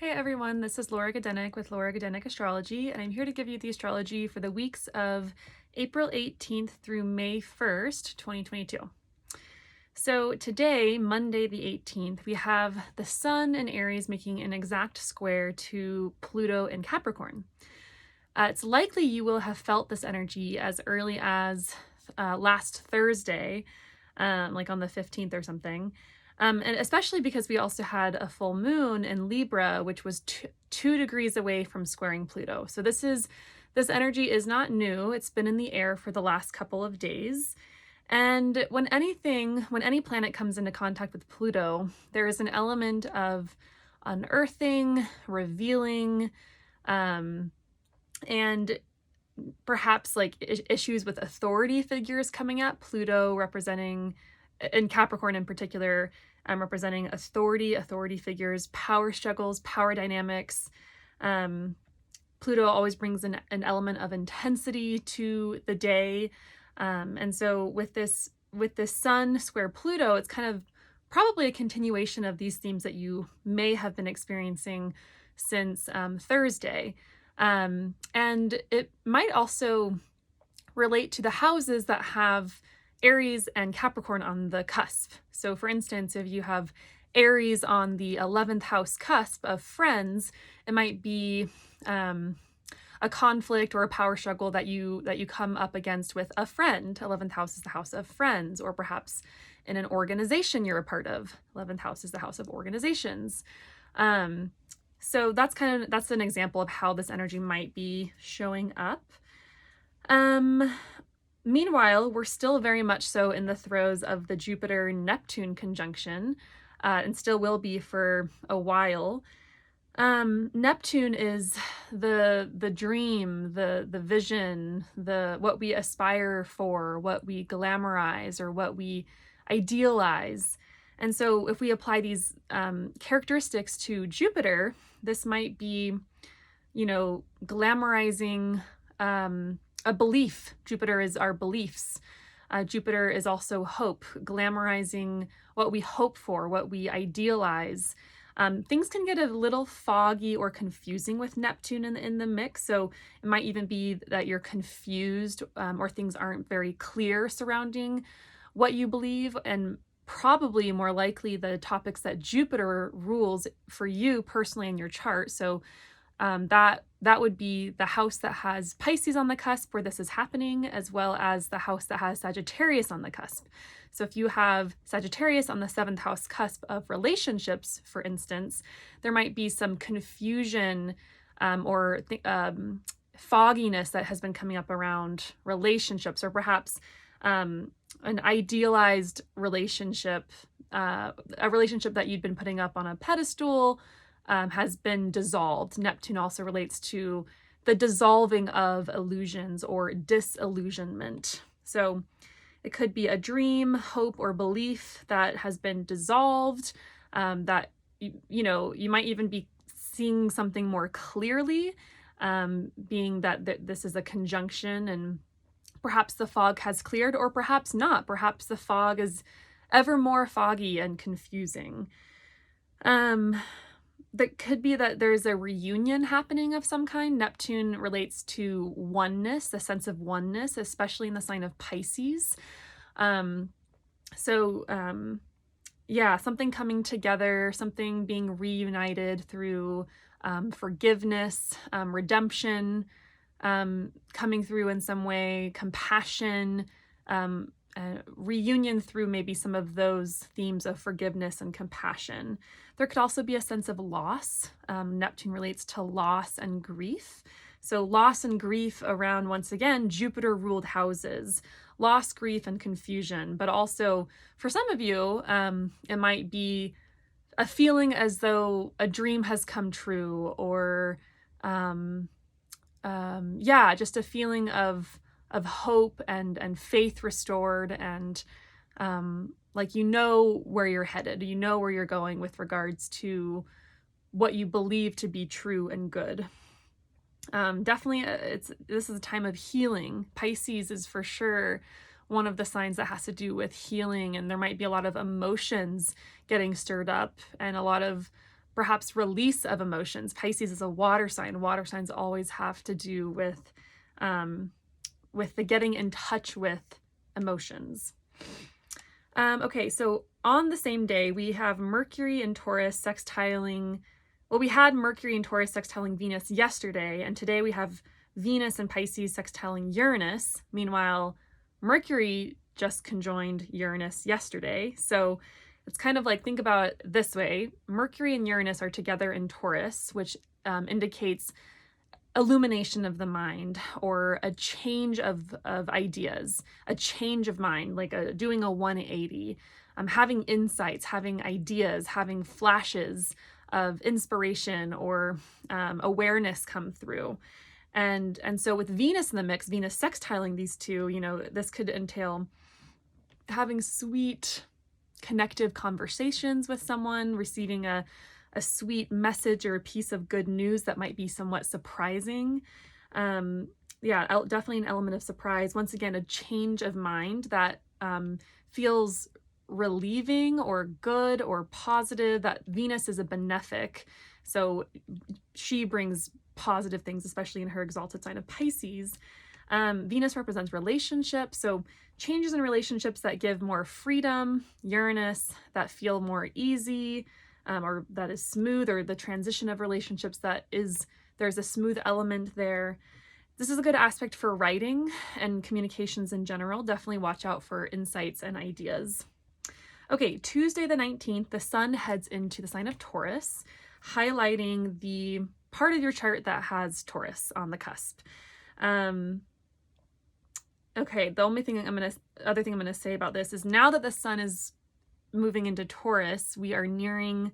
Hey everyone, this is Laura Gadenik with Laura Gadenik Astrology, and I'm here to give you the astrology for the weeks of April 18th through May 1st, 2022. So today, Monday the 18th, we have the Sun in Aries making an exact square to Pluto in Capricorn. It's likely you will have felt this energy as early as last Thursday, like on the 15th or something. And especially because we also had a full moon in Libra, which was 2 degrees away from squaring Pluto. So this energy is not new. It's been in the air for the last couple of days. And when any planet comes into contact with Pluto, there is an element of unearthing, revealing, and perhaps like issues with authority figures coming up. Pluto representing, in Capricorn in particular, representing authority figures, power struggles, power dynamics. Pluto always brings an element of intensity to the day. And so with this Sun square Pluto, it's kind of probably a continuation of these themes that you may have been experiencing since Thursday. And it might also relate to the houses that have Aries and Capricorn on the cusp. So for instance, if you have Aries on the 11th house cusp of friends, it might be a conflict or a power struggle that you come up against with a friend. 11th house is the house of friends, or perhaps in an organization you're a part of. 11th house is the house of organizations. So that's an example of how this energy might be showing up. Meanwhile, we're still very much so in the throes of the Jupiter-Neptune conjunction, and still will be for a while. Neptune is the dream, the vision, what we aspire for, what we glamorize, or what we idealize. And so if we apply these characteristics to Jupiter, this might be, glamorizing a belief. Jupiter is our beliefs. Jupiter is also hope, glamorizing what we hope for, what we idealize. Things can get a little foggy or confusing with Neptune in the mix. So it might even be that you're confused or things aren't very clear surrounding what you believe, and probably more likely the topics that Jupiter rules for you personally in your chart. So that would be the house that has Pisces on the cusp where this is happening, as well as the house that has Sagittarius on the cusp. So if you have Sagittarius on the 7th house cusp of relationships, for instance, there might be some confusion or fogginess that has been coming up around relationships, or perhaps an idealized relationship, a relationship that you'd been putting up on a pedestal, has been dissolved. Neptune also relates to the dissolving of illusions or disillusionment. So it could be a dream, hope, or belief that has been dissolved, that, you might even be seeing something more clearly, being that this is a conjunction and perhaps the fog has cleared, or perhaps not. Perhaps the fog is ever more foggy and confusing. That could be that there's a reunion happening of some kind. Neptune relates to oneness, the sense of oneness, especially in the sign of Pisces. Something coming together, something being reunited through forgiveness, redemption, coming through in some way, compassion, reunion through maybe some of those themes of forgiveness and compassion. There could also be a sense of loss. Neptune relates to loss and grief. So loss and grief around, once again, Jupiter-ruled houses. Loss, grief, and confusion. But also, for some of you, it might be a feeling as though a dream has come true, or just a feeling of hope and faith restored, and where you're headed, where you're going with regards to what you believe to be true and good. Definitely, this is a time of healing. Pisces is for sure one of the signs that has to do with healing, and there might be a lot of emotions getting stirred up and a lot of perhaps release of emotions. Pisces is a water sign. Water signs always have to do with the getting in touch with emotions. Okay, so on the same day, we have Mercury and Taurus sextiling. Well, we had Mercury and Taurus sextiling Venus yesterday, and today we have Venus and Pisces sextiling Uranus. Meanwhile, Mercury just conjoined Uranus yesterday. So it's kind of like, think about it this way. Mercury and Uranus are together in Taurus, which indicates illumination of the mind, or a change of ideas, a change of mind, like doing a 180, having insights, having ideas, having flashes of inspiration or awareness come through. And so with Venus in the mix, Venus sextiling these two, this could entail having sweet, connective conversations with someone, receiving a sweet message or a piece of good news that might be somewhat surprising. Definitely an element of surprise. Once again, a change of mind that feels relieving or good or positive. That Venus is a benefic, so she brings positive things, especially in her exalted sign of Pisces. Venus represents relationships, so changes in relationships that give more freedom. Uranus, that feel more easy, or that is smooth, or the transition of relationships there's a smooth element there. This is a good aspect for writing and communications in general. Definitely watch out for insights and ideas. Okay, Tuesday the 19th, the sun heads into the sign of Taurus, highlighting the part of your chart that has Taurus on the cusp. Okay, the other thing I'm gonna say about this is, now that the sun is moving into Taurus, we are nearing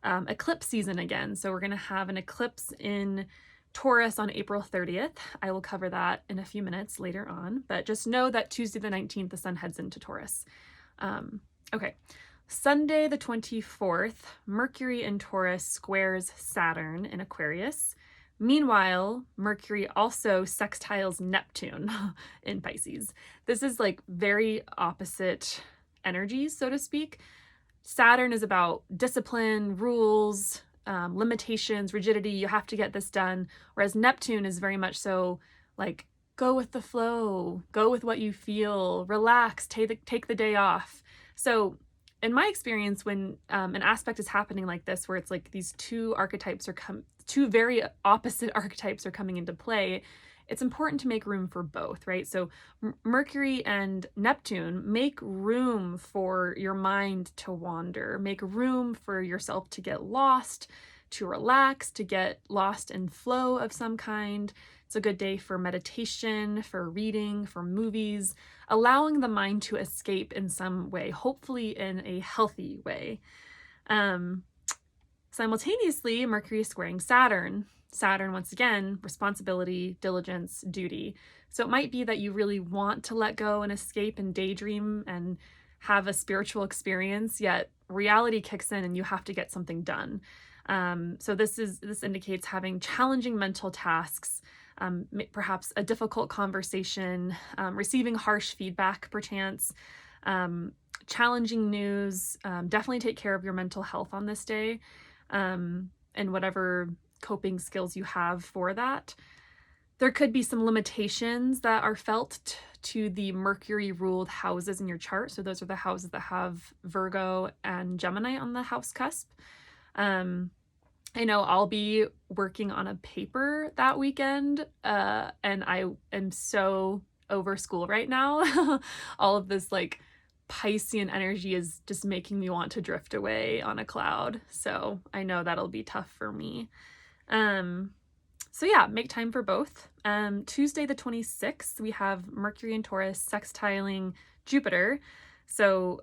eclipse season again. So we're going to have an eclipse in Taurus on April 30th. I will cover that in a few minutes later on, but just know that Tuesday the 19th, the sun heads into Taurus. Okay, Sunday the 24th, Mercury in Taurus squares Saturn in Aquarius. Meanwhile, Mercury also sextiles Neptune in Pisces. This is like very opposite energies, so to speak. Saturn is about discipline, rules, limitations, rigidity. You have to get this done. Whereas Neptune is very much so like, go with the flow, go with what you feel, relax, take the day off. So in my experience, when an aspect is happening like this, where it's like these two very opposite archetypes are coming into play, it's important to make room for both, right? So Mercury and Neptune make room for your mind to wander, make room for yourself to get lost, to relax, to get lost in flow of some kind. It's a good day for meditation, for reading, for movies, allowing the mind to escape in some way, hopefully in a healthy way. Simultaneously, Mercury is squaring Saturn. Saturn, once again, responsibility, diligence, duty. So it might be that you really want to let go and escape and daydream and have a spiritual experience, yet reality kicks in and you have to get something done. So this indicates having challenging mental tasks, perhaps a difficult conversation, receiving harsh feedback, perchance, challenging news. Definitely take care of your mental health on this day, and whatever coping skills you have for that. There could be some limitations that are felt to the Mercury ruled houses in your chart. So those are the houses that have Virgo and Gemini on the house cusp. I know I'll be working on a paper that weekend, and I am so over school right now. All of this like Piscean energy is just making me want to drift away on a cloud. So I know that'll be tough for me. So yeah, make time for both. Tuesday the 26th, we have Mercury and Taurus sextiling Jupiter. So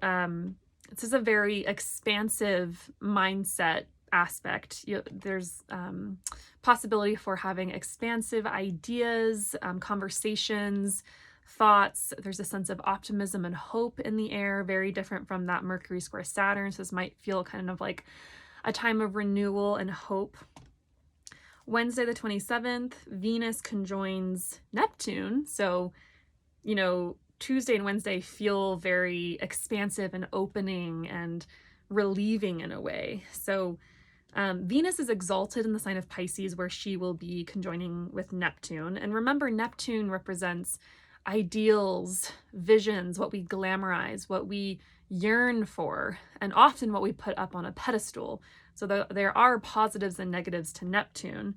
this is a very expansive mindset aspect. There's possibility for having expansive ideas, conversations, thoughts. There's a sense of optimism and hope in the air, very different from that Mercury square Saturn. So this might feel kind of like a time of renewal and hope. Wednesday the 27th, Venus conjoins Neptune. So, Tuesday and Wednesday feel very expansive and opening and relieving in a way. So Venus is exalted in the sign of Pisces, where she will be conjoining with Neptune. And remember, Neptune represents ideals, visions, what we glamorize, what we yearn for, and often what we put up on a pedestal. So there are positives and negatives to Neptune.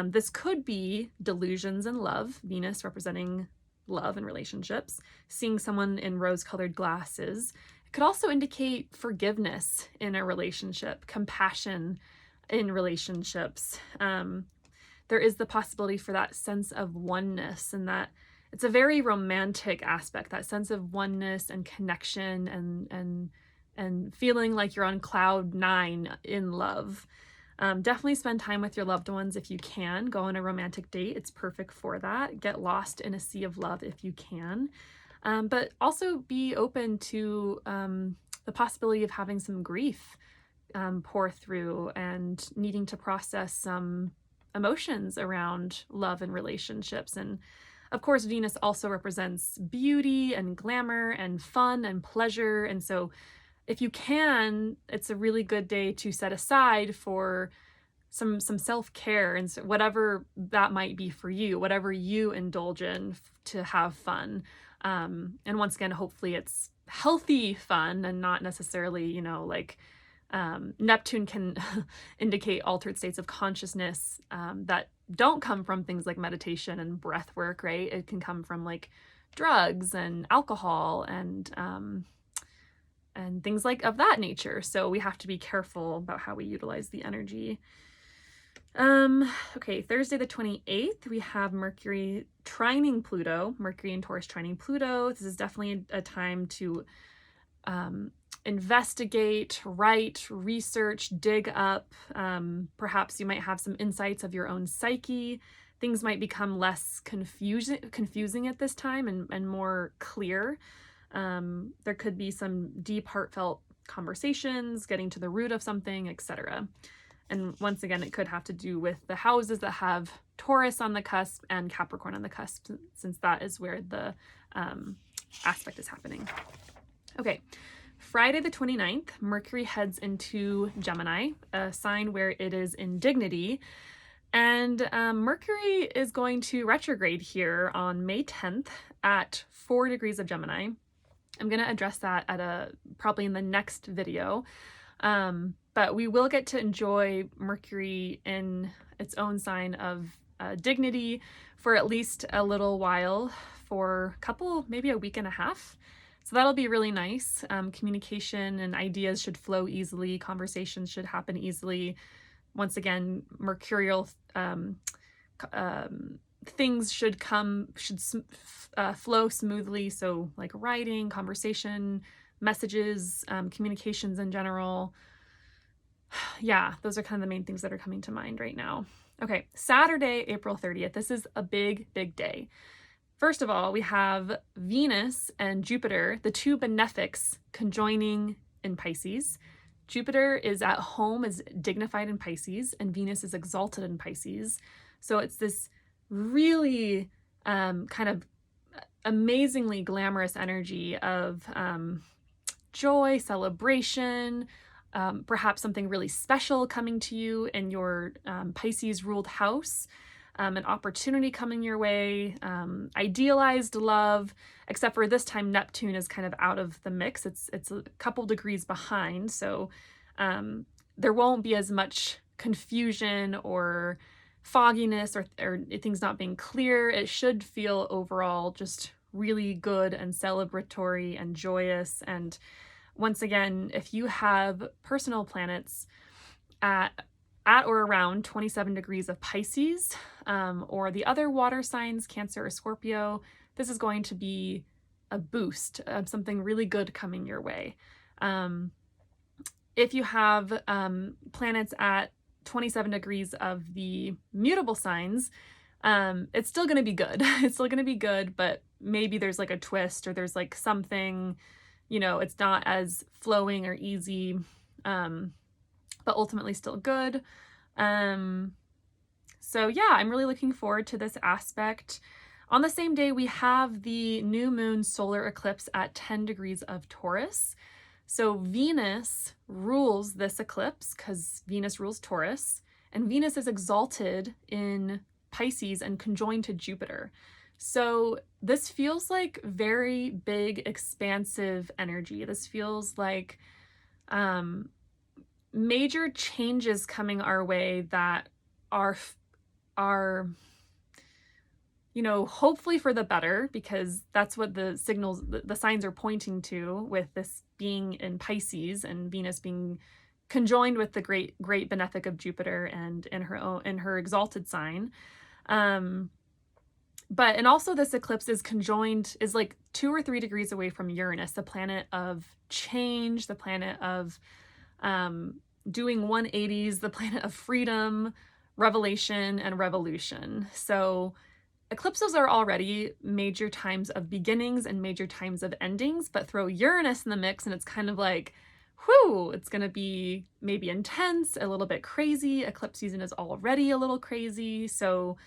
This could be delusions in love, Venus representing love and relationships, seeing someone in rose-colored glasses. It could also indicate forgiveness in a relationship, compassion in relationships. There is the possibility for that sense of oneness, and that it's a very romantic aspect, that sense of oneness and connection and feeling like you're on cloud 9 in love. Definitely spend time with your loved ones if you can. Go on a romantic date. It's perfect for that. Get lost in a sea of love if you can. But also be open to the possibility of having some grief pour through and needing to process some emotions around love and relationships. And of course, Venus also represents beauty and glamour and fun and pleasure. And so if you can, it's a really good day to set aside for some self-care, and so whatever that might be for you, whatever you indulge in to have fun. And once again, hopefully it's healthy fun and not necessarily, like Neptune can indicate altered states of consciousness that don't come from things like meditation and breath work, right? It can come from like drugs and alcohol and things like of that nature. So we have to be careful about how we utilize the energy. Okay, Thursday the 28th, we have Mercury trining Pluto, Mercury and Taurus trining Pluto. This is definitely a time to investigate, write, research, dig up. Perhaps you might have some insights of your own psyche. Things might become less confusing at this time and more clear. There could be some deep, heartfelt conversations, getting to the root of something, etc. And once again, it could have to do with the houses that have Taurus on the cusp and Capricorn on the cusp, since that is where the aspect is happening. Okay, Friday the 29th, Mercury heads into Gemini, a sign where it is in dignity. And Mercury is going to retrograde here on May 10th at 4 degrees of Gemini. I'm going to address that at probably in the next video. But we will get to enjoy Mercury in its own sign of dignity for at least a little while, for maybe a week and a half. So that'll be really nice. Communication and ideas should flow easily. Conversations should happen easily. Once again, mercurial things should flow smoothly. So like writing, conversation, messages, communications in general. Yeah, those are kind of the main things that are coming to mind right now. Okay, Saturday, April 30th. This is a big, big day. First of all, we have Venus and Jupiter, the two benefics, conjoining in Pisces. Jupiter is at home, is dignified in Pisces, and Venus is exalted in Pisces. So it's this really kind of amazingly glamorous energy of joy, celebration, perhaps something really special coming to you in your Pisces-ruled house. An opportunity coming your way, idealized love, except for this time Neptune is kind of out of the mix. It's a couple degrees behind, so there won't be as much confusion or fogginess or things not being clear. It should feel overall just really good and celebratory and joyous. And once again, if you have personal planets at or around 27 degrees of Pisces, or the other water signs, Cancer or Scorpio, this is going to be a boost, something really good coming your way. If you have planets at 27 degrees of the mutable signs, it's still going to be good. It's still going to be good, but maybe there's like a twist, or there's like something, it's not as flowing or easy, but ultimately still good. So yeah, I'm really looking forward to this aspect. On the same day, we have the new moon solar eclipse at 10 degrees of Taurus. So Venus rules this eclipse because Venus rules Taurus, and Venus is exalted in Pisces and conjoined to Jupiter. So this feels like very big, expansive energy. This feels like major changes coming our way that are hopefully for the better, because that's what the signals, the signs are pointing to, with this being in Pisces and Venus being conjoined with the great benefic of Jupiter and in her exalted sign. And also this eclipse is like 2 or 3 degrees away from Uranus, the planet of change, the planet of doing 180s, the planet of freedom, revelation, and revolution. So eclipses are already major times of beginnings and major times of endings, but throw Uranus in the mix and it's kind of like, whew, it's going to be maybe intense, a little bit crazy. Eclipse season is already a little crazy, so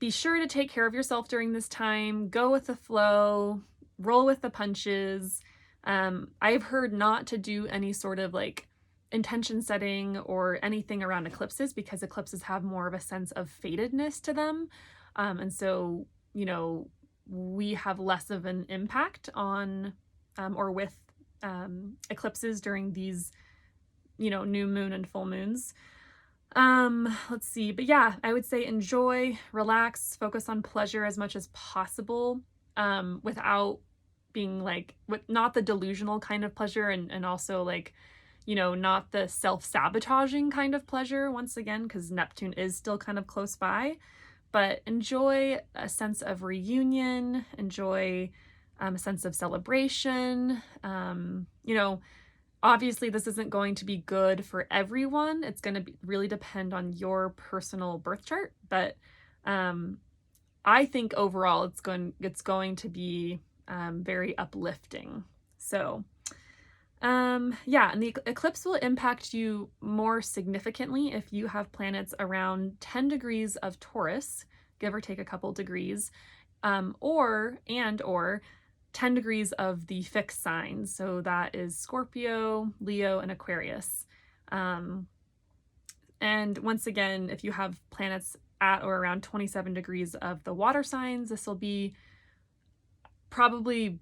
be sure to take care of yourself during this time. Go with the flow, roll with the punches. I've heard not to do any sort of like intention setting or anything around eclipses, because eclipses have more of a sense of fatedness to them. And so, we have less of an impact on or with eclipses during these, new moon and full moons. Let's see. But yeah, I would say enjoy, relax, focus on pleasure as much as possible, without being like, not the delusional kind of pleasure, and also like, not the self-sabotaging kind of pleasure, once again, because Neptune is still kind of close by. But enjoy a sense of reunion, enjoy a sense of celebration. Obviously this isn't going to be good for everyone. It's going to really depend on your personal birth chart. But I think overall it's going to be very uplifting. So yeah, and the eclipse will impact you more significantly if you have planets around 10 degrees of Taurus, give or take a couple degrees, or 10 degrees of the fixed signs. So that is Scorpio, Leo, and Aquarius. And once again, if you have planets at or around 27 degrees of the water signs, this will be probably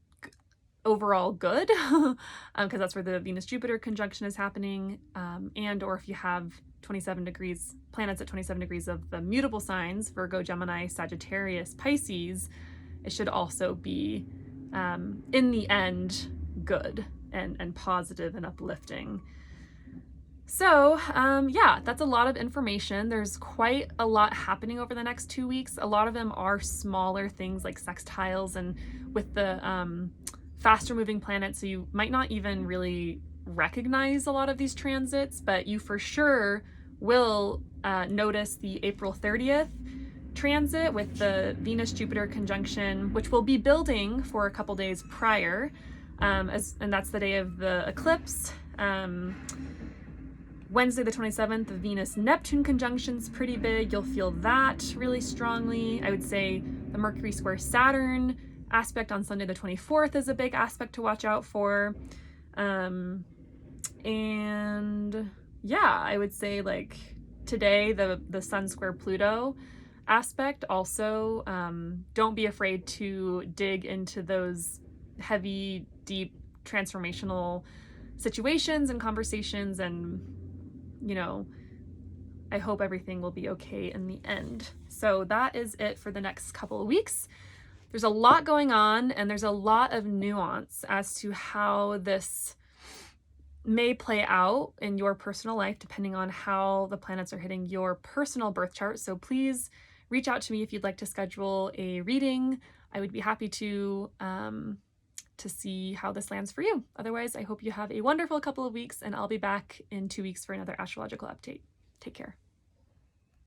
overall good, because that's where the Venus-Jupiter conjunction is happening, and or if you have 27 degrees, planets at 27 degrees of the mutable signs, Virgo, Gemini, Sagittarius, Pisces, it should also be, in the end, good and positive and uplifting. So yeah, that's a lot of information. There's quite a lot happening over the next 2 weeks. A lot of them are smaller things like sextiles and with the faster moving planets, so you might not even really recognize a lot of these transits, but you for sure will notice the April 30th transit with the Venus-Jupiter conjunction, which will be building for a couple days prior, and that's the day of the eclipse. Wednesday the 27th, the Venus-Neptune conjunction's pretty big. You'll feel that really strongly. I would say the Mercury square Saturn aspect on Sunday the 24th is a big aspect to watch out for. And yeah, I would say like today, the Sun square Pluto aspect also, don't be afraid to dig into those heavy, deep, transformational situations and conversations, and I hope everything will be okay in the end. So that is it for the next couple of weeks. There's a lot going on, and there's a lot of nuance as to how this may play out in your personal life, depending on how the planets are hitting your personal birth chart. So please reach out to me if you'd like to schedule a reading. I would be happy to see how this lands for you. Otherwise, I hope you have a wonderful couple of weeks, and I'll be back in 2 weeks for another astrological update. Take care.